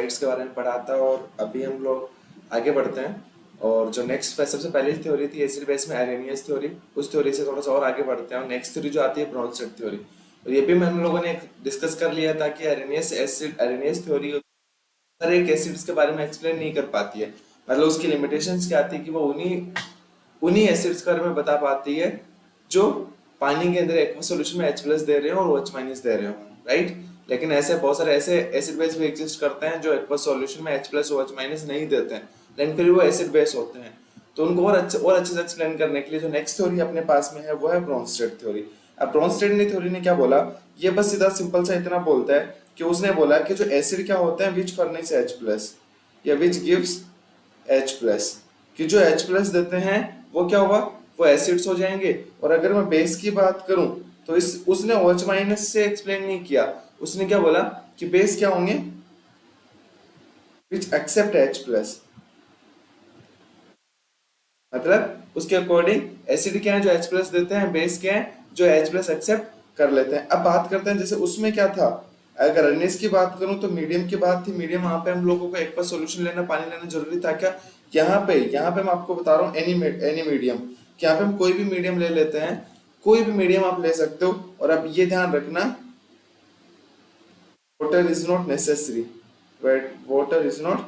Sides के बारे में पढ़ा था और अभी हम लोग आगे बढ़ते हैं। और जो नेक्स्ट सबसे पहली थ्योरी थी एसिड बेस में एरेनियस थ्योरी, उस थ्योरी से थोड़ा सा और आगे बढ़ते हैं और नेक्स्ट थ्योरी जो आती है ब्रोंस्टेड थ्योरी। और ये भी हम लोगों ने डिस्कस कर लिया था कि एरेनियस थ्योरी हर एक एसिड्स के बारे में एक्सप्लेन नहीं कर पाती है। मतलब उसकी लिमिटेशंस क्या आती है कि वो उन्हीं उन्हीं एसिड्स के बारे में बता पाती है जो पानी के अंदर एक्वा सॉल्यूशन में H प्लस दे रहे हो और OH माइनस दे रहे हो, राइट। लेकिन ऐसे बहुत सारे ऐसे एसिड बेस भी एग्जिस्ट करते हैं जो एक्वा सॉल्यूशन में H प्लस OH माइनस नहीं देते हैं, लेकिन फिर वो एसिड बेस होते हैं। तो उनको और अच्छे से एक्सप्लेन करने के लिए जो नेक्स्ट थ्योरी अपने पास में है वो है ब्रोंस्टेड थ्योरी। अब ब्रोंस्टेड ने थ्योरी ने क्या बोला, ये बस सीधा सिंपल सा इतना बोलता है कि उसने बोला कि जो एसिड क्या होते हैं विच फर्निश H प्लस या विच गिव्स H प्लस, कि जो H प्लस देते हैं वो क्या हुआ, वो एसिड्स हो जाएंगे। और अगर मैं बेस की बात करूं तो इस उसने OH माइनस से एक्सप्लेन नहीं किया, उसने क्या बोला कि बेस क्या होंगे विच एक्सेप्ट H प्लस। मतलब उसके अकॉर्डिंग एसिड क्या है जो H प्लस देते हैं, बेस क्या है जो H प्लस एक्सेप्ट कर लेते हैं। अब बात करते हैं जैसे उसमें क्या था, अगर अरनेस की बात करूं तो मीडियम की बात थी। मीडियम वहां पे हम लोगों को एक सॉल्यूशन लेना, पानी लेना जरूरी था क्या। यहाँ पे मैं आपको बता रहा हूँ एनी मीडियम, कि यहाँ पे हम कोई भी मीडियम ले लेते हैं, कोई भी मीडियम आप ले सकते हो। और अब ये ध्यान रखना, water is not necessary, water is not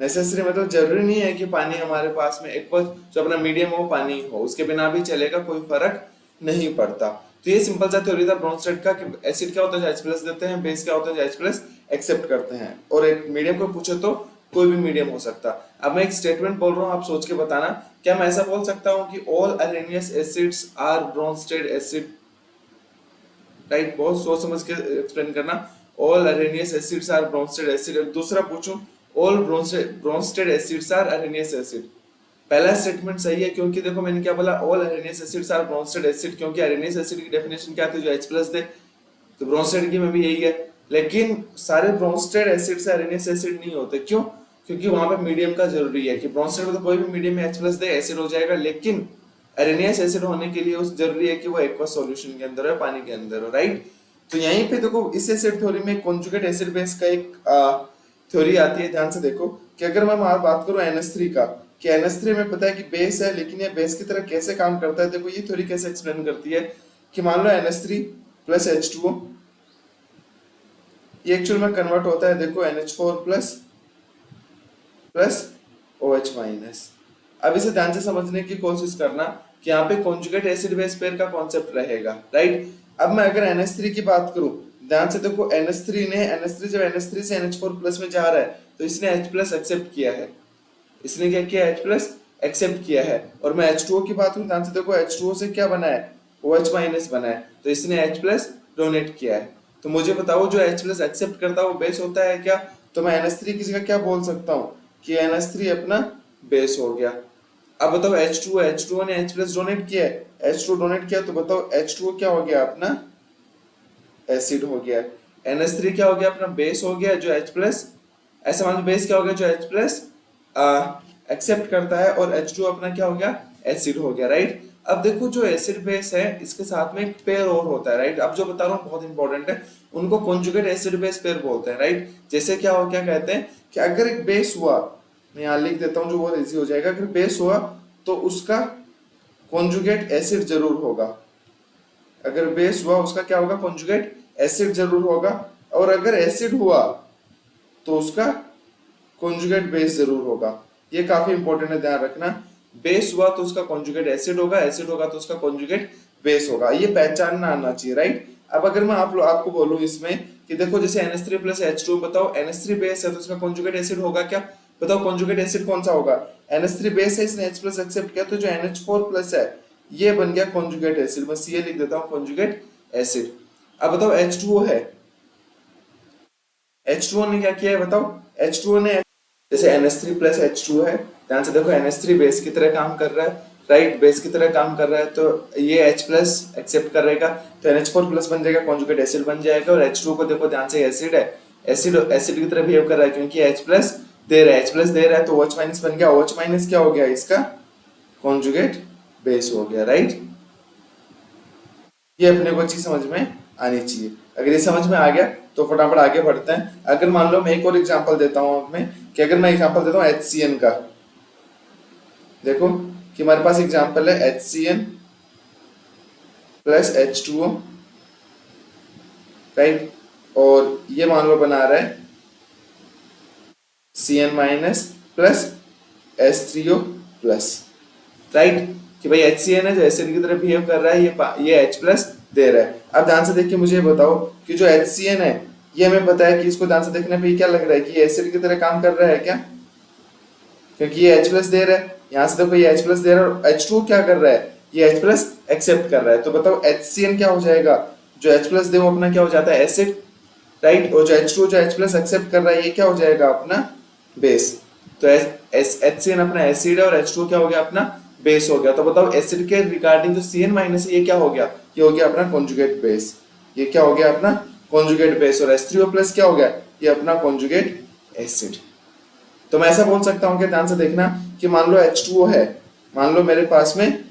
necessary, मतलब जरूरी नहीं है कि पानी हमारे पास में एक जो अपना मीडियम हो पानी हो, उसके बिना भी चलेगा, कोई फर्क नहीं पड़ता। तो ये सिंपल सा थ्योरी था ब्रोंस्टेड का कि एसिड क्या होता है जो H प्लस देते हैं, बेस क्या होता है जो H प्लस एक्सेप्ट करते हैं। और एक मीडियम को पूछे तो कोई भी मीडियम हो सकता। अब मैं एक स्टेटमेंट बोल रहा हूँ, आप सोच के बताना, क्या मैं ऐसा बोल सकता हूँ कि all Arrhenius acids are Bronsted acid, right. बहुत सोच समझ के एक्सप्लेन करना। All Arrhenius acids are Bronsted acid. दूसरा पूछूं, all Bronsted acids are Arrhenius acid. पहला स्टेटमेंट सही है क्योंकि देखो मैंने क्या बोला, all Arrhenius acids are Bronsted acid, क्योंकि अरेनियस एसिड की डेफिनेशन क्या थी जो H प्लस दे, तो ब्रोंस्टेड की में भी यही है। लेकिन सारे ब्रोंस्टेड एसिड से अरेनियस एसिड नहीं होते, क्यों, क्योंकि वहां पे मीडियम का जरूरी है कि ब्रोंस्टेड में तो कोई भी मीडियम में H प्लस दे एसिड हो जाएगा, लेकिन अरेनियस एसिड होने के लिए उस जरूरी है कि वो एक्वा सॉल्यूशन के अंदर है, पानी के अंदर हो, राइट। तो यहीं पे देखो इस एसिड थ्योरी में कॉन्जुगेट एसिड बेस का एक थ्योरी आती है। ध्यान से देखो कि अगर मैं बात करूं NH3 का, कि NH3 में पता है कि बेस है, लेकिन ये बेस की तरह कैसे काम करता है, देखो ये थ्योरी कैसे एक्सप्लेन करती है कि मान लो NH3 प्लस H2O, ये एक्चुअल में कन्वर्ट होता है देखो NH4 plus plus OH minus. अब इसे ध्यान से समझने की कोशिश करना कि यहाँ पे कॉन्जुगेट एसिड बेस पेयर का कॉन्सेप्ट रहेगा, राइट। अब मैं अगर NH3 की बात करूं, ध्यान से देखो NH3 जब NH3 से NH4 प्लस में जा रहा है तो इसने H प्लस एक्सेप्ट किया है, इसने क्या किया H प्लस एक्सेप्ट किया है। और मैं H2O की बात करूं, ध्यान से देखो H2O से क्या बना है, OH माइनस बना है, तो इसने H प्लस डोनेट किया है। तो मुझे बताओ जो H प्लस एक्सेप्ट करता है वो बेस होता है क्या। तो मैं NH3 की जगह क्या बोल सकता हूँ कि NH3 अपना बेस हो गया। अब बताओ H2O ने H प्लस डोनेट किया है, H2 डोनेट किया, तो बताओ H2O क्या हो गया अपना एसिड हो गया। NH3 क्या हो गया अपना बेस हो गया जो H प्लस, ऐसे मान लो बेस क्या हो गया जो H प्लस एक्सेप्ट करता है, और H2 अपना क्या हो गया एसिड हो गया, राइट। अब देखो जो एसिड बेस है इसके साथ में एक पेयर और होता है, राइट। अब जो बता रहा हूँ बहुत इंपॉर्टेंट है, उनको कॉन्जुगेट एसिड बेस पेयर बोलते हैं, राइट। जैसे क्या कहते हैं कि अगर एक बेस हुआ, मैं यहाँ लिख देता हूँ जो बहुत इजी हो जाएगा, अगर बेस हुआ तो उसका कॉन्जुगेट एसिड जरूर होगा। अगर बेस हुआ उसका क्या होगा, कॉन्जुगेट एसिड जरूर होगा। और अगर एसिड हुआ तो उसका कॉन्जुगेट बेस जरूर होगा। ये काफी इंपॉर्टेंट है, ध्यान रखना। बेस हुआ तो उसका कॉन्जुगेट एसिड होगा, एसिड होगा तो उसका कॉन्जुगेट बेस होगा, ये पहचानना आना चाहिए, राइट। अब अगर मैं आपको बोलूं इसमें कि देखो जैसे NH3 प्लस H2, बताओ NH3 बेस है तो उसका कॉन्जुगेट एसिड होगा क्या, बताओ कॉन्जुगेट एसिड कौन सा होगा। NH3 बेस है, इसने H प्लस एक्सेप्ट किया, तो जो NH4 प्लस है ये बन गया कॉन्जुगेट एसिड, बस ये लिख देता हूँ कॉन्जुगेट एसिड। अब बताओ H2O है, H2O ने क्या किया है बताओ, H2O ने जैसे NH3 प्लस H2 है, ध्यान से देखो NH3 बेस की तरह काम कर रहा है, राइट, बेस की तरह काम कर रहा है, तो ये H प्लस एक्सेप्ट करेगा तो NH4 प्लस बन जाएगा, कॉन्जुगेट एसिड बन जाएगा। और H2 को देखो ध्यान से एसिड है, एसिड की तरह बिहेव कर रहा है क्योंकि H प्लस दे रहा है, H प्लस दे रहा है तो OH माइनस बन गया, OH माइनस क्या हो गया इसका कॉन्जुगेट बेस हो गया, राइट। ये अपने को चीज समझ में आनी चाहिए। अगर ये समझ में आ गया तो फटाफट आगे बढ़ते हैं। अगर मान लो मैं एक और एग्जांपल देता हूँ आपमें, कि अगर मैं एग्जांपल देता हूँ HCN का, देखो कि हमारे पास एग्जांपल है HCN प्लस H2O, राइट, और ये मान लो बना रहा है Cn minus plus H3O plus, right, कि भाई HCN है जो एसिड की तरह बिहेव कर रहा है, ये H प्लस दे रहा है। अब ध्यान से देख के मुझे बताओ कि जो HCN है, ये हमें पता है कि इसको ध्यान से देखने पे क्या लग रहा है कि ये एसिड की तरह काम कर रहा है क्या, क्योंकि ये H प्लस दे रहा है। यहाँ से देखो ये H प्लस दे रहा है और H2 क्या कर रहा है, ये H प्लस एक्सेप्ट कर रहा है। तो बताओ HCN क्या हो जाएगा, जो H प्लस दे वो अपना क्या हो जाता है, एसिड, राइट, और जो H2 जो H प्लस एक्सेप्ट कर रहा है ये क्या हो जाएगा, अपना बेस। तो HCN अपना एसिड है और H2 क्या हो गया, अपना बेस हो गया। तो बताओ एसिड के रिगार्डिंग जो Cn माइनस है ये क्या हो गया, ये हो गया अपना कॉन्जुगेट बेस। ये क्या हो गया, अपना कॉन्जुगेट बेस। और H3O प्लस क्या हो गया, ये अपना कॉन्जुगेट एसिड। तो मैं ऐसा बोल सकता हूं कि ध्यान से देखना कि मान लो H2O है, मान लो मेरे पास में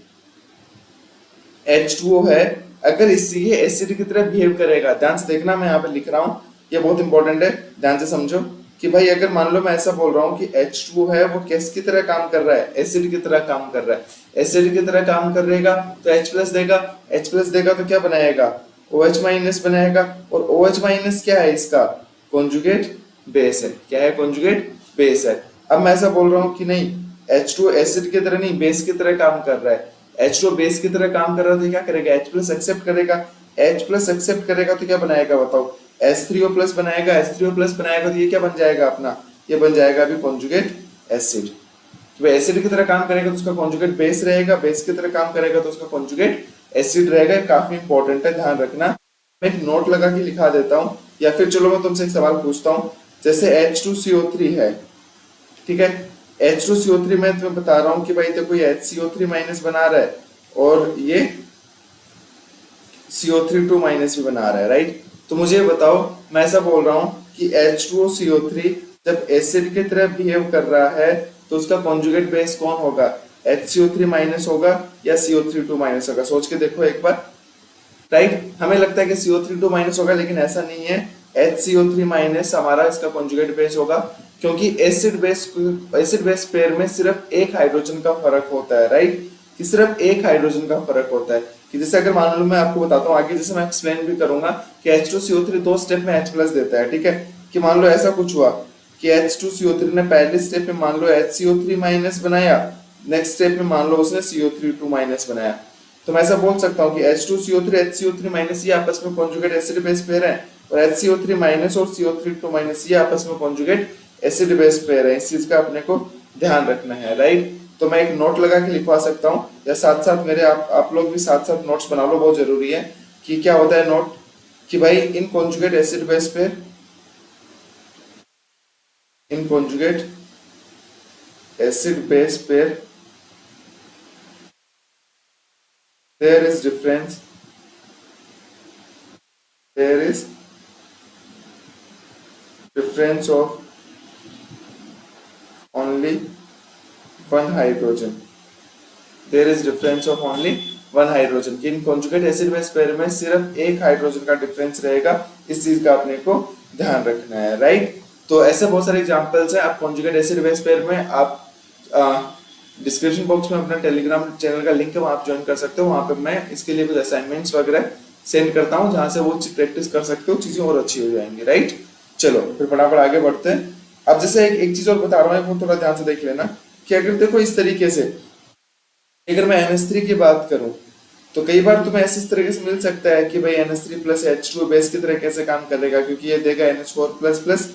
H2O है, अगर इससे ये एसिड की तरह बिहेव करेगा, ध्यान से देखना मैं यहाँ पे लिख रहा हूँ, ये बहुत इंपॉर्टेंट है, ध्यान से समझो कि भाई अगर मान लो मैं ऐसा बोल रहा हूँ कि H2O है वो किसकी तरह काम कर रहा है, एसिड की तरह काम कर रहा है। एसिड की तरह काम कर रहेगा तो H प्लस देगा, H प्लस देगा तो क्या बनाएगा, OH माइनस बनाएगा, और OH माइनस क्या है, इसका कॉन्जुगेट बेस है। क्या है, कॉन्जुगेट बेस है। अब मैं ऐसा बोल रहा हूँ कि नहीं, H2O एसिड की तरह नहीं बेस की तरह काम कर रहा है, H2O बेस की तरह काम कर रहा है तो क्या करेगा, H प्लस एक्सेप्ट करेगा, H प्लस एक्सेप्ट करेगा तो क्या बनाएगा बताओ, H3O प्लस बनाएगा, H3O प्लस बनाएगा तो ये क्या बन जाएगा अपना, ये बन जाएगा अभी कॉन्जुगेट एसिड। तो एसिड की तरह काम करेगा तो उसका कॉन्जुगेट बेस रहेगा, बेस की तरह काम करेगा तो उसका कॉन्जुगेट एसिड रहेगा। काफी इंपॉर्टेंट है, ध्यान रखना। मैं एक नोट लगा के लिखा देता हूँ, या फिर चलो मैं तुमसे एक सवाल पूछता हूँ, जैसे H2CO3 है, ठीक है, H2CO3 में तुम्हें बता रहा हूँ कि भाई देखो ये HCO3 माइनस बना रहा है और ये CO3 माइनस भी बना रहा है, राइट। तो मुझे बताओ, मैं ऐसा बोल रहा हूँ कि H2CO3 जब एसिड की तरह बिहेव कर रहा है तो उसका कॉन्जुगेट बेस कौन होगा, HCO3 माइनस होगा या CO3 माइनस होगा, सोच के देखो एक बार, राइट। हमें लगता है कि CO3 माइनस होगा, लेकिन ऐसा नहीं है, HCO3 माइनस हमारा इसका कॉन्जुगेट बेस होगा, क्योंकि एसिड बेस पेयर में सिर्फ एक हाइड्रोजन का फर्क होता है, राइट, कि सिर्फ एक हाइड्रोजन का फर्क होता है। कि जैसे अगर मान लो मैं आपको बताता हूँ आगे, जैसे मैं एक्सप्लेन भी करूंगा कि H2CO3 दो स्टेप में H प्लस देता है, ठीक है, कि मान लो ऐसा कुछ हुआ कि H2CO3 ने पहले स्टेप में मान लो HCO3 माइनस बनाया, नेक्स्ट स्टेप में मान लो उसने CO3 माइनस बनाया, तो मैं ऐसा बोल सकता हूँ कि H2CO3 HCO3 माइनस ये आपस में कॉन्जुगेट एसिड बेस पेयर है, और HCO3 माइनस और CO3 माइनस ये आपस में कॉन्जुगेट एसिड बेस पेयर है। इस चीज का अपने को ध्यान रखना है, राइट। तो मैं एक नोट लगा के लिखवा सकता हूँ, या साथ साथ मेरे आप लोग भी साथ साथ नोट्स बना लो, बहुत जरूरी है। कि क्या होता है नोट, कि भाई इन कॉन्जुगेट एसिड बेस पेयर, इन conjugate acid base pair there is difference, there is difference of only one hydrogen, there is difference of only one hydrogen, कि इन कॉन्जुगेट एसिड बेस पेयर में सिर्फ एक हाइड्रोजन का difference रहेगा। इस चीज का अपने को ध्यान रखना है, राइट। तो ऐसे बहुत सारे एग्जांपल्स हैं। आप कॉन्जुगेट एसिड बेस पेयर में आप डिस्क्रिप्शन बॉक्स में अपना टेलीग्राम चैनल का लिंक है, वहां आप ज्वाइन कर सकते हो। वहां पे मैं इसके लिए कुछ असाइनमेंट्स वगैरह सेंड करता हूँ, जहां से वो प्रैक्टिस कर सकते हो, चीजें और अच्छी हो जाएंगी, राइट। चलो फिर फटाफट आगे बढ़ते हैं। अब जैसे एक चीज और बता रहा हूँ, वो थोड़ा ध्यान से देख लेना, कि अगर देखो इस तरीके से अगर मैं NH3 की बात करूं तो कई बार तुम्हें ऐसे इस तरीके से मिल सकता है कि भाई NH3 प्लस H2 बेस की तरह कैसे काम करेगा, क्योंकि ये देगा NH4 plus plus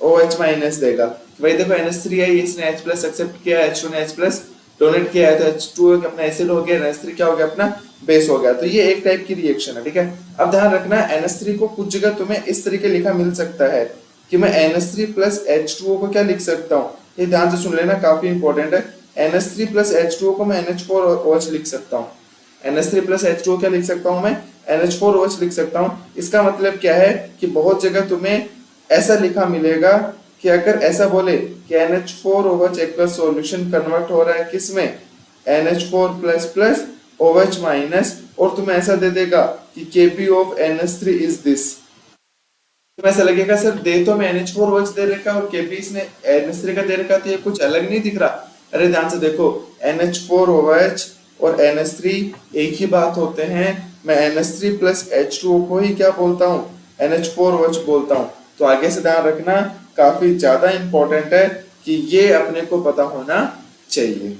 OH minus देगा। तो भाई देखो NH3 है, इसने H प्लस एक्सेप्ट किया, H2 ने H प्लस डोनेट किया है, तो H2 अपना एसिड हो गया, NH3 क्या हो गया, अपना बेस हो गया। तो ये एक टाइप की रिएक्शन है, ठीक है। अब ध्यान रखना, NH3 को कुछ जगह तुम्हें इस तरीके लिखा मिल सकता है कि मैं NH3 प्लस H2O को क्या लिख सकता हूँ, ये ध्यान से सुन लेना, काफी इंपॉर्टेंट है। NH3 प्लस H2O को मैं NH4 OH लिख सकता हूँ। NH3 प्लस H2O क्या लिख सकता हूँ मैं, NH4 OH लिख सकता हूँ। इसका मतलब क्या है कि बहुत जगह तुम्हें ऐसा लिखा मिलेगा कि अगर ऐसा बोले कि NH4 OH aqueous solution convert हो रहा है किसमें, NH4 plus plus OH minus, और तुम्हें ऐसा दे देगा कि Kp of NH3 is this, तो ऐसा लगेगा सर दे तो मैं NH4OH दे रखा और Kb इसने NH3 का दे रखा, तो ये कुछ अलग नहीं दिख रहा। अरे ध्यान से देखो, NH4OH और NH3 एक ही बात होते हैं। मैं NH3 प्लस H2O को ही क्या बोलता हूँ, NH4OH बोलता हूँ। तो आगे से ध्यान रखना, काफी ज्यादा इंपॉर्टेंट है कि ये अपने को पता होना चाहिए,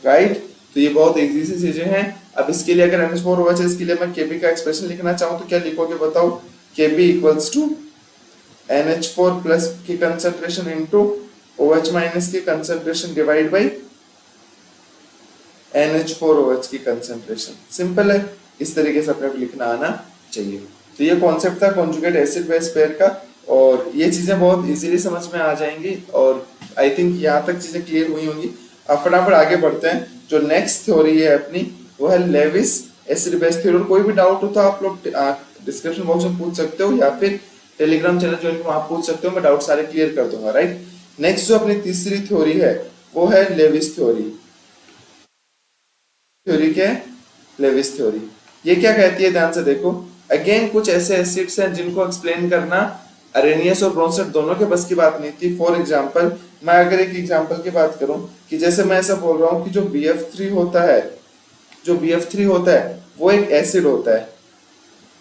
राइट। तो ये बहुत इजी सी चीजें हैं। अब इसके लिए अगर NH4OH है, इसके लिए मैं Kb का एक्सप्रेशन लिखना चाहूँ तो क्या लिखोगे बताओ? Kb equals to NH4 plus की कंसंट्रेशन इनटू OH माइनस की कंसंट्रेशन डिवाइड बाई NH4OH की कंसंट्रेशन। सिंपल है, इस तरीके से अपने को लिखना आना चाहिए। तो ये कॉन्सेप्ट था कॉन्जुगेट एसिड बेस पेयर का, और ये चीजें बहुत इजीली समझ में आ जाएंगी, और आई थिंक यहाँ तक चीजें क्लियर हुई होंगी। अब फटाफट आगे बढ़ते हैं। जो नेक्स्ट थ्योरी है अपनी, वो है लेविस एसिड बेस थ्योरी। कोई भी डाउट हो तो आप लोग डिस्क्रिप्शन बॉक्स में पूछ सकते हो, या फिर टेलीग्राम चैनल ज्वाइन को आप पूछ सकते हो, मैं डाउट सारे क्लियर कर दूंगा, राइट। नेक्स्ट जो अपनी तीसरी थ्योरी है वो है लेविस थ्योरी। थ्योरी क्या है? Lewis theory. ये क्या कहती है, ध्यान से देखो। अगेन कुछ ऐसे एसिड्स हैं जिनको एक्सप्लेन करना अरेनियस और ब्रोंसेट दोनों के बस की बात नहीं थी। फॉर एग्जांपल, मैं अगर एक एग्जांपल की बात करूं कि जैसे मैं ऐसा बोल रहा हूं कि जो BF3 होता है, जो BF3 होता है वो एक एसिड होता है।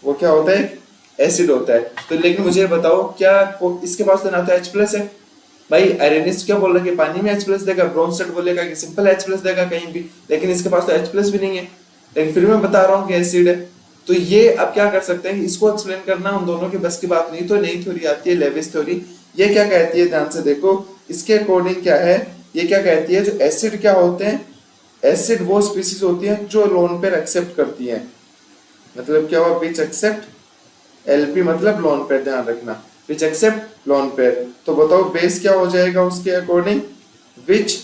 वो क्या होता है? एसिड होता है। तो लेकिन मुझे बताओ, क्या इसके पास तो ना तो H प्लस है। भाई आयरनिस्ट क्या बोल रहा है कि पानी में H प्लस देगा, ब्रोंसेट बोलेगा कि सिंपल H प्लस देगा कहीं भी, लेकिन इसके पास तो H प्लस भी नहीं है, लेकिन फिर मैं बता रहा हूँ कि एसिड है। तो ये अब क्या कर सकते हैं, इसको एक्सप्लेन करना उन दोनों के बस की बात नहीं। तो नई थ्योरी आती है लेविस थ्योरी। ये क्या कहती है, ध्यान से देखो। इसके अकॉर्डिंग क्या है, ये क्या कहती है, जो एसिड क्या होते हैं, एसिड वो स्पीसीज होती है जो लोन पेयर एक्सेप्ट करती है। मतलब क्या हुआ, विच एक्सेप्ट, LP मतलब लोन पेयर, ध्यान रखना, विच एक्सेप्ट लोन पेयर। तो बताओ बेस क्या हो जाएगा उसके अकॉर्डिंग, विच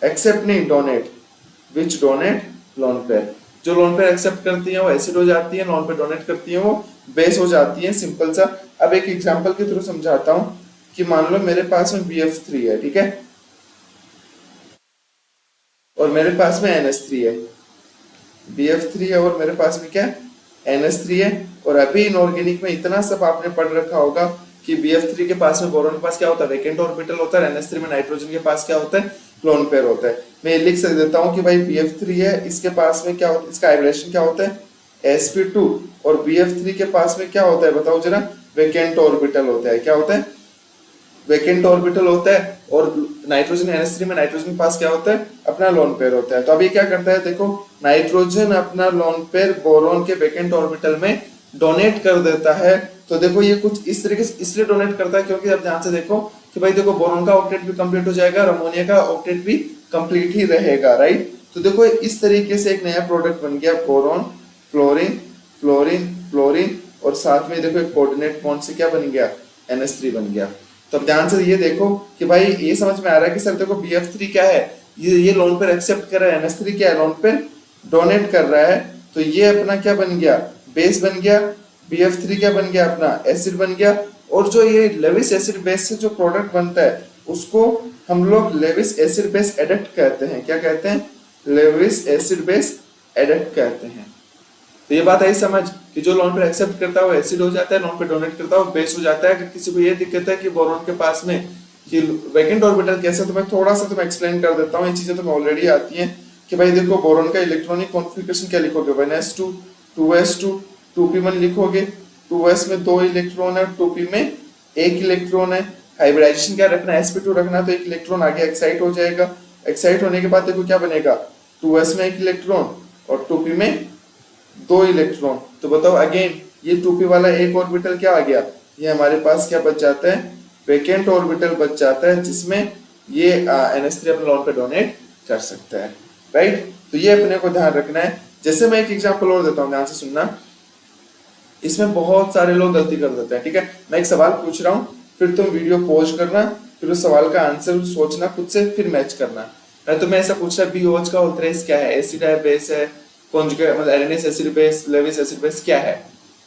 एक्सेप्ट नहीं, डोनेट, विच डोनेट लोन पेयर। जो लोन पेयर एक्सेप्ट करती है वो एसिड हो जाती है, लोन पेयर डोनेट करती है वो बेस हो जाती है। सिंपल सा। अब एक एग्जांपल के थ्रू समझाता हूं कि मान लो मेरे पास में BF3 है, ठीक है, और मेरे पास में NH3 है। BF3 है और मेरे पास में क्या NH3 है। और अभी इनऑर्गेनिक में इतना सब आपने पढ़ रखा होगा कि BF3 के पास में बोरोन के पास क्या होता है, वैकेंट ऑर्बिटल होता है। NH3 में नाइट्रोजन के पास क्या होता है, लोन पेयर होता है। मैं ये लिख देता हूँ कि भाई BF3 है, इसके पास में क्या होता है, इसका हाइब्रिडेशन क्या होता है sp2, और BF3 के पास में क्या होता है बताओ जरा, वैकेंट ऑर्बिटल होता है। क्या होता है, वैकेंट ऑर्बिटल होता है। और नाइट्रोजन NH3 में नाइट्रोजन के पास क्या होता है, अपना लोन पेयर होता है। तो अभी क्या करता है देखो, नाइट्रोजन अपना लोन पेयर बोरोन के वैकेंट ऑर्बिटल में डोनेट कर देता है। तो देखो ये कुछ इस तरीके से इसलिए डोनेट करता है क्योंकि अब ध्यान से देखो कि भाई देखो बोरोन का ऑक्टेट भी कंप्लीट हो जाएगा और अमोनिया का ऑक्टेट भी कंप्लीट ही रहेगा, राइट। तो देखो इस तरीके से एक नया प्रोडक्ट बन गया, बोरोन फ्लोरीन फ्लोरीन फ्लोरीन, और साथ में देखो एक कोऑर्डिनेट बॉन्ड से क्या बन गया, NH3 बन गया। तो अब ध्यान से ये देखो कि भाई ये समझ में आ रहा है कि सर देखो BF3 क्या है, ये लोन पेयर एक्सेप्ट कर रहा है, NH3 क्या है, लोन पेयर डोनेट कर रहा है। तो ये अपना क्या बन गया, बेस बन गया। BF3 क्या बन गया, अपना एसिड बन गया। और जो ये लेविस एसिड बेस से जो प्रोडक्ट बनता है उसको हम लोग लेविस एसिड बेस एडक्ट कहते हैं। क्या कहते हैं, लेविस एसिड बेस एडक्ट कहते हैं। तो ये बात आई समझ कि जो लोन पेयर एक्सेप्ट करता है वो एसिड हो जाता है, लोन पेयर डोनेट करता है वो बेस हो जाता है। अगर किसी को ये दिक्कत है कि बोरोन के पास में कि वैकेंट ऑर्बिटल कैसे, तो मैं थोड़ा सा तुम्हें एक्सप्लेन कर देता हूँ। ये चीजें तुम्हें ऑलरेडी आती हैं कि भाई देखो बोरोन का इलेक्ट्रॉनिक कॉन्फ़िगरेशन क्या लिखोगे, 1s2 2s2 2p1 लिखोगे। 2s में 2 इलेक्ट्रॉन है, 2p में 1 इलेक्ट्रॉन है। हाइब्रिडाइजेशन क्या रखना है, sp2 रखना, तो 1 इलेक्ट्रॉन आगे एक्साइट हो जाएगा। एक्साइट होने के बाद देखो क्या बनेगा, 2s में 1 इलेक्ट्रॉन और 2p में 2 इलेक्ट्रॉन। तो बताओ अगेन ये 2p वाला एक ऑर्बिटल क्या आ गया, ये हमारे पास क्या बच जाता है, वैकेंट ऑर्बिटल बच जाता है, जिसमें ये NH3 अपने लोन पे डोनेट कर सकता है, राइट। तो ये अपने को ध्यान रखना है। जैसे मैं एक एग्जांपल और देता हूँ, ध्यान से सुनना। इसमें बहुत सारे लोग गलती कर देते हैं, ठीक है। मैं एक सवाल पूछ रहा हूँ, फिर तुम वीडियो पॉज करना, फिर उस सवाल का आंसर सोचना खुद से, फिर मैच करना। मैं तुम्हें ऐसा पूछ रहा, BOH का ऑल्टरेस क्या है, एसिड है, बेस है, कॉन्जुगेट मतलब Arrhenius acid base, Lewis acid base क्या है,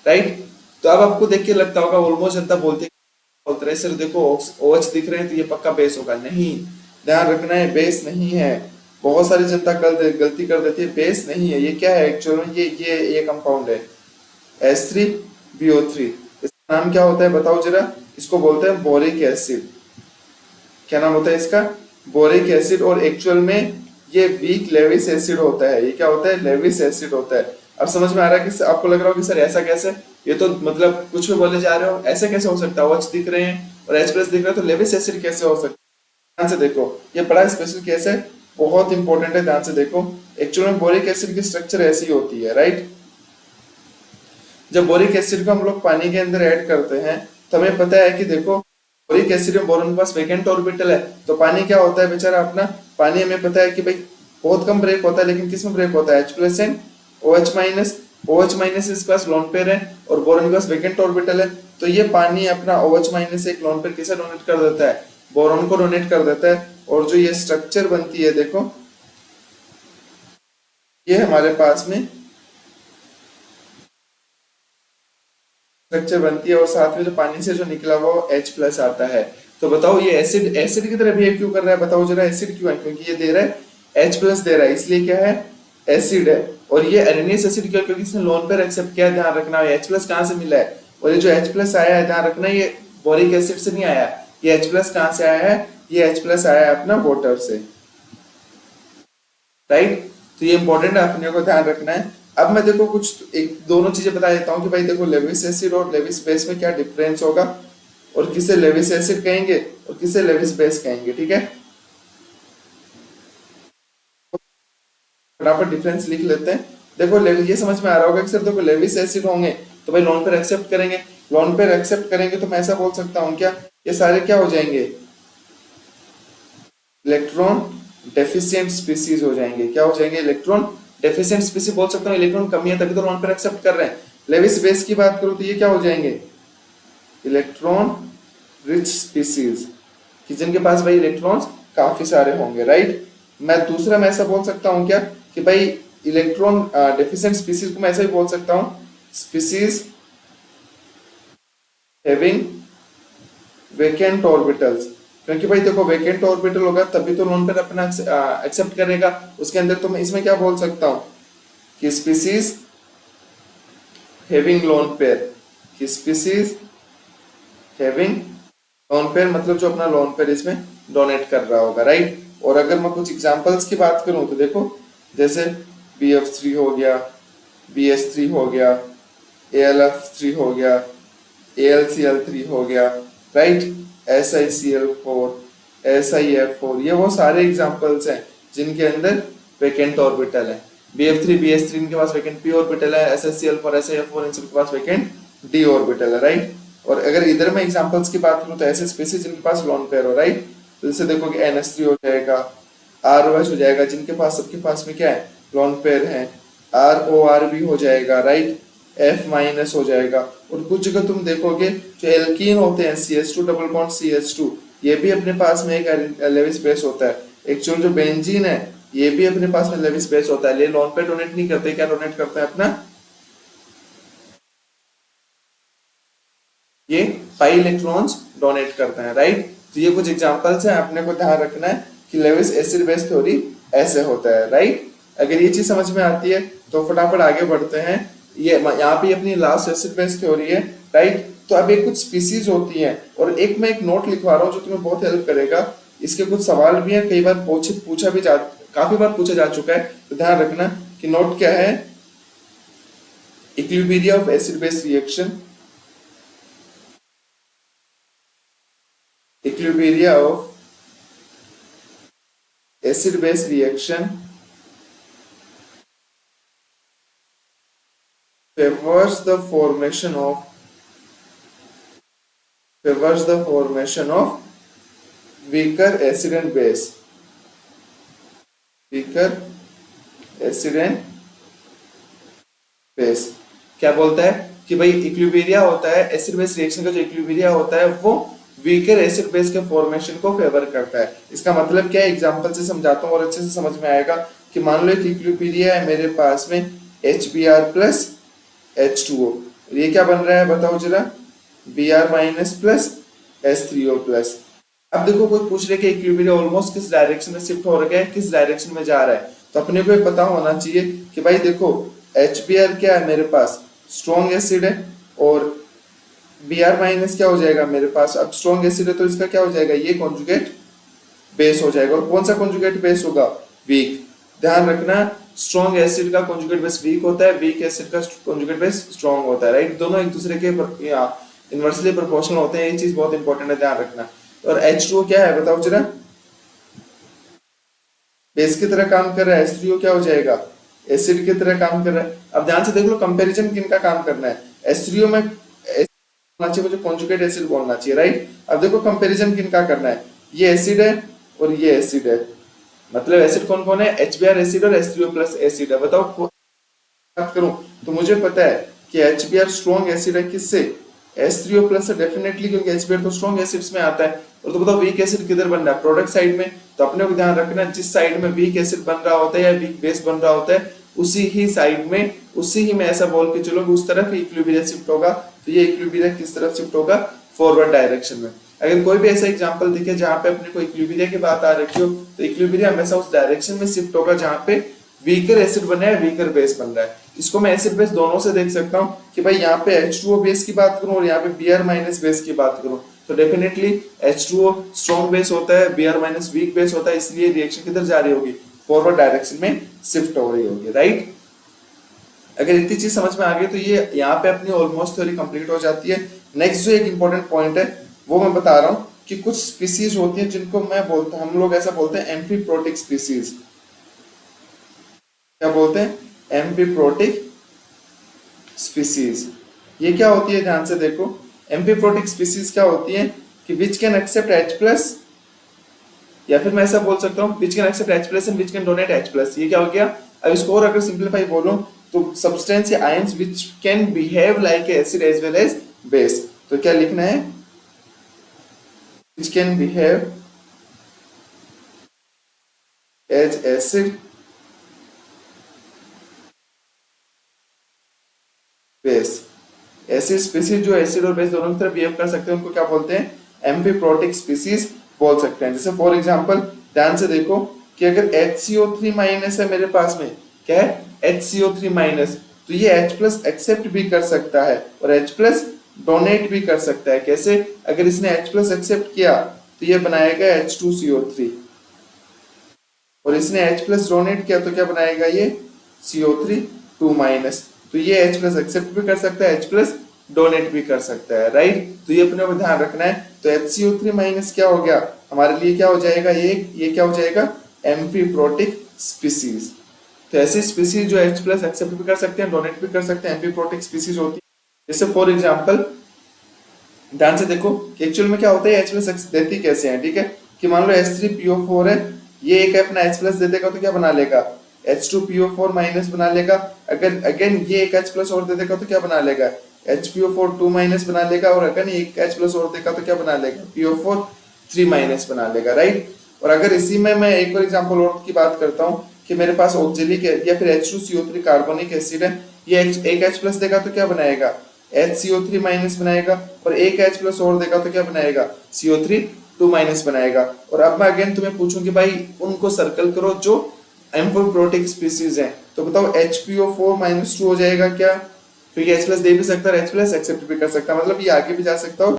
राइट। तो अब आपको देख के लगता होगा ऑलमोस्ट जनता बोलते हैं सर देखो OH दिख रहे हैं तो ये पक्का बेस होगा। नहीं, ध्यान रखना है, बेस नहीं है। बहुत सारी जनता गलती कर देती है, बेस नहीं है। ये क्या है एक्चुअली, ये कंपाउंड है, H3BO3। नाम क्या होता है बताओ जरा? इसको बोलते हैं बोरिक एसिड। क्या नाम होता है इसका? Boric acid. और एक्चुअल में ये वीक लेविस एसिड होता है। ये क्या होता है? लेविस एसिड होता है। अब समझ में आ रहा है कि आपको लग रहा हो कि सर ऐसा कैसे? ये तो मतलब कुछ भी बोले जा रहे हो, ऐसे कैसे हो सकता है? OH दिख रहे हैं और H प्लस दिख रहा है, तो लेविस एसिड कैसे हो सकता है? ध्यान से देखो, ये बड़ा स्पेशल केस है, बहुत इंपॉर्टेंट है, ध्यान से देखो। एक्चुअल में बोरिक एसिड की स्ट्रक्चर ऐसी होती है, राइट? जब बोरिक एसिड को हम लोग पानी के अंदर ऐड करते हैं तो हमें पता है कि देखो, बोरिक एसिड में बोरॉन के पास वैकेंट ऑर्बिटल है, तो पानी क्या होता है बेचारा अपना? पानी हमें पता है कि भाई बहुत कम ब्रेक होता है, लेकिन किस में ब्रेक होता है? H plus and OH minus. OH minus इसके पास लोन पेयर है और बोरॉन के पास वैकेंट ऑर्बिटल है, तो ये पानी अपना OH माइनस एक लोन पेयर किसे डोनेट कर देता है? बोरॉन को डोनेट कर देता है। और जो ये स्ट्रक्चर बनती है देखो, ये हमारे पास में स्ट्रक्चर बनती है और साथ में जो पानी से जो निकला हुआ वो H प्लस आता है। तो बताओ ये एसिड एसिड की तरह बिहेव क्यों कर रहा है? बताओ जरा, एसिड क्यों है? क्योंकि ये दे रहा है H प्लस दे रहा है, इसलिए क्या है? एसिड है। और ये अरेनियस एसिड क्यों? क्योंकि इसने लोन पेयर एक्सेप्ट किया। ध्यान रखना है H प्लस कहाँ से मिला है, और ये जो H प्लस आया है, ध्यान रखना, ये बोरिक एसिड से नहीं आया। ये H प्लस कहाँ से आया है? ये H प्लस आया है अपना वाटर से, राइट? तो ये इंपॉर्टेंट है, अपने को ध्यान रखना है। अब मैं देखो कुछ एक दोनों चीजें बता देता हूँ कि भाई देखो, लेविस एसिड और लेविस बेस में क्या डिफरेंस होगा, और किसे लेविस एसिड कहेंगे और किसे लेविस बेस कहेंगे, ठीक है? फटाफट डिफरेंस लिख लेते हैं। देखो ये समझ में आ रहा होगा कि सर देखो, लेविस एसिड होंगे तो भाई लोन पेयर एक्सेप्ट करेंगे। लोन पेयर एक्सेप्ट करेंगे तो मैं ऐसा बोल सकता हूँ क्या, ये सारे क्या हो जाएंगे? इलेक्ट्रॉन डेफिशिएंट स्पीसीज हो जाएंगे। क्या हो जाएंगे? इलेक्ट्रॉन डेफिशिएंट स्पीसीज बोल सकता हूँ, इलेक्ट्रॉन कमी है तभी तो लोन पेयर एक्सेप्ट कर रहे हैं। लेविस बेस की बात करूँ तो ये क्या हो जाएंगे? इलेक्ट्रॉन रिच स्पीसीज, कि जिनके पास भाई इलेक्ट्रॉन्स काफी सारे होंगे, राइट? मैं दूसरा मैं ऐसा बोल सकता हूँ क्या कि भाई इलेक्ट्रॉन डेफिशिएंट स्पीसीज को मैं ऐसा भी बोल सकता हूँ, स्पीसीज हैविंग वेकेंट ऑर्बिटल्स। क्योंकि भाई देखो, वेकेंट ऑर्बिटल होगा तभी तो लोन पेयर अपना एक्सेप्ट करेगा उसके अंदर। तो मैं इसमें क्या बोल सकता हूँ कि स्पीसीज हैविंग लोन पेयर, कि स्पीसीज हैविंग लोन पेयर मतलब जो अपना लोन पेयर इसमें डोनेट कर रहा होगा, राइट? और अगर मैं कुछ एग्जांपल्स की बात करूं तो देखो, जैसे BF3 हो गया, BH3 हो गया, ALF3 हो गया, AlCl3 हो गया, राइट? SiCl4, SiF4, ये वो सारे एग्जांपल्स हैं जिनके अंदर वैकेंट ऑर्बिटल है। BF3 BH3 इनके पास वैकेंट p ऑर्बिटल है, SiCl4 SiF4 इन सबके पास वैकेंट d ऑर्बिटल है, राइट? और अगर इधर मैं एग्जांपल्स की बात करूं तो ऐसे स्पीसीज जिनके पास लोन पेयर हो, राइट? तो जैसे देखो कि NH3 हो जाएगा, ROH हो जाएगा, जिनके पास सबके पास में क्या है? लोन पेयर है। ROR भी हो जाएगा, राइट? F माइनस हो जाएगा। और कुछ जगह तुम देखोगे जो एल्कीन होते हैं, CH2 डबल बॉन्ड CH2, ये भी अपने पास में एक लेविस बेस होता है। एक्चुअल जो बेंजीन है ये भी अपने पास में लेविस बेस होता है, ये लोन पेयर डोनेट नहीं करते। क्या डोनेट करते हैं अपना? ये पाई इलेक्ट्रॉन्स डोनेट करते हैं, राइट? तो ये कुछ एग्जांपल्स हैं, अपने को ध्यान रखना है कि लेविस एसिड बेस थ्योरी ऐसे होता है, राइट? अगर ये चीज समझ में आती है तो फटाफट आगे बढ़ते हैं। ये यहाँ पे अपनी लास्ट एसिड बेस थ्योरी है, राइट? तो अब एक कुछ स्पीसीज होती हैं, और एक मैं एक नोट लिखवा रहा हूँ जो तुम्हें बहुत हेल्प करेगा। इसके कुछ सवाल भी हैं, कई बार पूछा भी जा काफी बार पूछा जा चुका है, तो ध्यान रखना कि नोट क्या है। Equilibrium of acid base reaction, equilibria of acid base reaction favors the formation of weaker acid and base, weaker acid and base। क्या बोलता है कि भाई इक्विलिब्रिया होता है, एसिड बेस रिएक्शन का जो इक्विलिब्रिया होता है वो वीकर एसिड बेस के फॉर्मेशन को फेवर करता है। इसका मतलब क्या है, एग्जांपल से समझाता हूँ और अच्छे से समझ में आएगा। कि मान लो एक इक्विलिब्रिया है मेरे पास में HBr प्लस H2O, ये क्या बन रहा है बताओ जरा? Br minus plus H3O plus. अब देखो कोई पूछ रहे कि इक्विलिब्रिया ऑलमोस्ट किस डायरेक्शन में शिफ्ट हो रहा है, किस डायरेक्शन में जा रहा है, तो अपने को पता होना चाहिए कि भाई देखो HBr क्या है मेरे पास? स्ट्रॉन्ग एसिड है, और Br माइनस क्या हो जाएगा मेरे पास, अब स्ट्रॉन्ग एसिड है तो इसका क्या हो जाएगा, ये कॉन्जुगेट बेस हो जाएगा। और कौन सा कॉन्जुगेट बेस होगा, वीक। ध्यान रखना, स्ट्रॉन्ग एसिड का कॉन्जुगेट बेस वीक होता है, वीक एसिड का कॉन्जुगेट बेस स्ट्रॉन्ग होता है, राइट। दोनों एक दूसरे के इनवर्सली प्रोपोर्शनल होते हैं, ये चीज बहुत इंपॉर्टेंट है, ध्यान रखना। और H2O क्या है बताओ जरा, बेस की तरह काम कर रहा है। H3O क्या हो जाएगा, एसिड की तरह काम कर रहा है। अब ध्यान से देख लो कंपैरिजन किनका काम करना है, H3O में बोलना चाहिए, मुझे कॉन्जुगेट एसिड बोलना चाहिए, राइट। अब देखो कंपैरिजन किनका करना है, ये एसिड है और ये एसिड है, मतलब एसिड कौन कौन है, HBr एसिड और H3O प्लस एसिड है। बताओ बात करूं तो मुझे पता है कि HBr स्ट्रॉन्ग एसिड है किससे, H3O प्लस से डेफिनेटली, क्योंकि HBr तो स्ट्रॉन्ग एसिड्स में आता है। और तो बताओ वीक एसिड किधर बन रहा है, प्रोडक्ट साइड में। तो अपने को ध्यान रखना, जिस साइड में वीक एसिड बन रहा होता है या वीक बेस बन रहा होता है, उसी ही साइड में, उसी ही में ऐसा बोल के चलो उस तरफ इक्विलिब्रियम शिफ्ट होगा। तो ये इक्विलिब्रियम किस तरफ शिफ्ट होगा, फॉरवर्ड डायरेक्शन में। अगर कोई भी ऐसा एग्जांपल दिखे जहां पे अपने को इक्विलिब्रियम की बात आ रखी हो, तो इक्विलिब्रियम हमेशा उस डायरेक्शन में शिफ्ट होगा जहां पे वीकर एसिड बना है, वीकर बेस बन रहा है। इसको मैं एसिड बेस दोनों से देख सकता हूँ कि भाई यहाँ पे H2O बेस की बात करूँ और यहाँ पे Br माइनस बेस की बात करूँ, तो डेफिनेटली H2O स्ट्रॉन्ग बेस होता है, Br माइनस वीक बेस होता है, इसलिए रिएक्शन किधर जा रही होगी, फॉरवर्ड डायरेक्शन में शिफ्ट हो रही होगी, राइट। अगर इतनी चीज समझ में आ गई तो ये यहाँ पे अपनी ऑलमोस्ट थ्योरी कंप्लीट हो जाती है। नेक्स्ट जो एक इंपॉर्टेंट पॉइंट है वो मैं बता रहा हूँ कि कुछ स्पीसीज होती है जिनको मैं बोलता हम लोग ऐसा बोलते हैं एम्फीप्रोटिक स्पीसीज। क्या बोलते हैं, एम्फीप्रोटिक स्पीसीज। ये क्या होती है, ध्यान से देखो, एम्फीप्रोटिक स्पीसीज क्या होती है कि which can accept H plus, या फिर मैं ऐसा बोल सकता हूँ which can accept H plus and which can donate H plus. ये क्या हो गया, अब इसको और अगर सिंपलीफाई बोलो तो सब्सटेंस या ions which can behave like acid as well as base. तो क्या लिखना है, which can behave as acid base. Acid species जो एसिड और बेस दोनों की तरह बिहेव कर सकते हैं उनको क्या बोलते हैं, एम्फीप्रोटिक स्पीसीज बोल सकते हैं। जैसे फॉर एग्जांपल ध्यान से देखो कि अगर HCO3 माइनस है मेरे पास में, क्या है HCO3 माइनस, तो ये H प्लस एक्सेप्ट भी कर सकता है और H प्लस डोनेट भी कर सकता है। कैसे, अगर इसने H प्लस एक्सेप्ट किया तो ये बनाएगा H2CO3 और इसने H प्लस डोनेट किया तो क्या बनाएगा ये CO3 2 माइनस। तो ये H प्लस एक्सेप्ट भी कर सकता है, H प्लस डोनेट भी कर सकता है, राइट। तो ये अपने को ध्यान रखना है। तो HCO3 माइनस क्या हो गया हमारे लिए, क्या हो जाएगा ये क्या हो जाएगा, एम्फीप्रोटिक स्पीसीज। तो ऐसी स्पीसीज जो H प्लस एक्सेप्ट भी कर सकते हैं, डोनेट भी कर सकते हैं, एम्फीप्रोटिक स्पीसीज होती है। जैसे फॉर एग्जांपल ध्यान से देखो कि एक्चुअल में क्या होता है, H प्लस देती कैसे है, ठीक है, कि मान लो H3PO4 है, ये एक अपना H प्लस दे देगा तो क्या बना लेगा, H2PO4 माइनस बना लेगा। अगर अगेन ये एक H प्लस और दे देगा तो क्या बना लेगा, HPO4 2 माइनस बना लेगा। और अगर एक H प्लस और देगा तो क्या बना लेगा, PO4 3 माइनस बना लेगा, राइट। और अगर इसी में मैं एक और एग्जांपल और की बात करता हूँ कि मेरे पास ऑक्जेलिक या फिर H2CO3 कार्बोनिक एसिड है, ये एक H प्लस देगा तो क्या बनाएगा, HCO3 माइनस बनाएगा। और एक H प्लस और देगा तो क्या बनाएगा, CO3 2 माइनस बनाएगा। और अब मैं अगेन तुम्हें पूछूं कि भाई उनको सर्कल करो जो एम्फीप्रोटिक स्पीसीज हैं, तो बताओ HPO4 माइनस 2 हो जाएगा क्या, क्योंकि H प्लस दे भी सकता है, H प्लस एक्सेप्ट भी कर सकता है, मतलब ये आगे भी जा सकता हो।